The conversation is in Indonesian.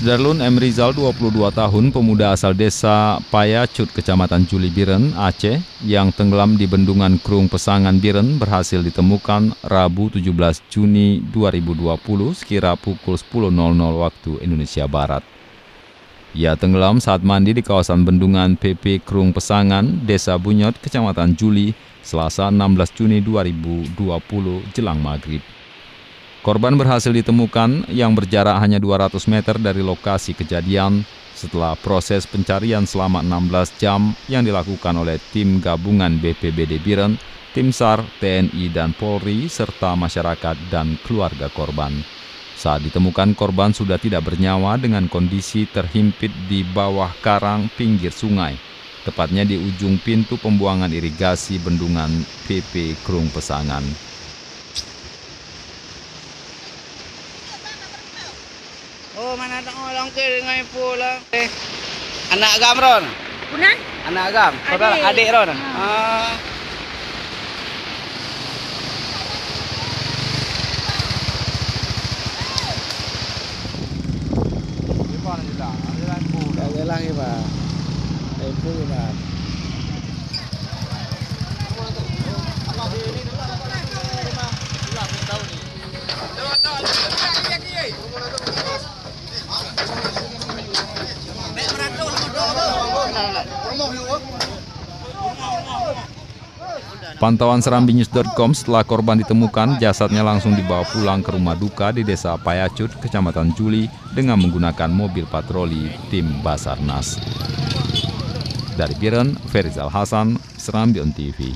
Darlun M. Rizal, 22 tahun, pemuda asal desa Payacut, Kecamatan Juli Biren, Aceh, yang tenggelam di bendungan Krung Pesangan Biren berhasil ditemukan Rabu 17 Juni 2020 sekira pukul 10.00 waktu Indonesia Barat. Ia tenggelam saat mandi di kawasan bendungan PP Krung Pesangan, Desa Bunyot, Kecamatan Juli, Selasa 16 Juni 2020 jelang maghrib. Korban berhasil ditemukan yang berjarak hanya 200 meter dari lokasi kejadian setelah proses pencarian selama 16 jam yang dilakukan oleh tim gabungan BPBD Biren, tim SAR, TNI dan Polri, serta masyarakat dan keluarga korban. Saat ditemukan, korban sudah tidak bernyawa dengan kondisi terhimpit di bawah karang pinggir sungai, tepatnya di ujung pintu pembuangan irigasi bendungan PP Krung Pesangan. Oh, mana ada orang ke dengan pula. Anak agam ron. Punan? Anak agam. Saudara adik ron. Jelang ya, Pak. Itu Pak. Pantauan serambinews.com, setelah korban ditemukan, jasadnya langsung dibawa pulang ke rumah duka di Desa Payacut, Kecamatan Juli, dengan menggunakan mobil patroli tim Basarnas. Dari Biren, Ferizal Hasan, Serambi On TV.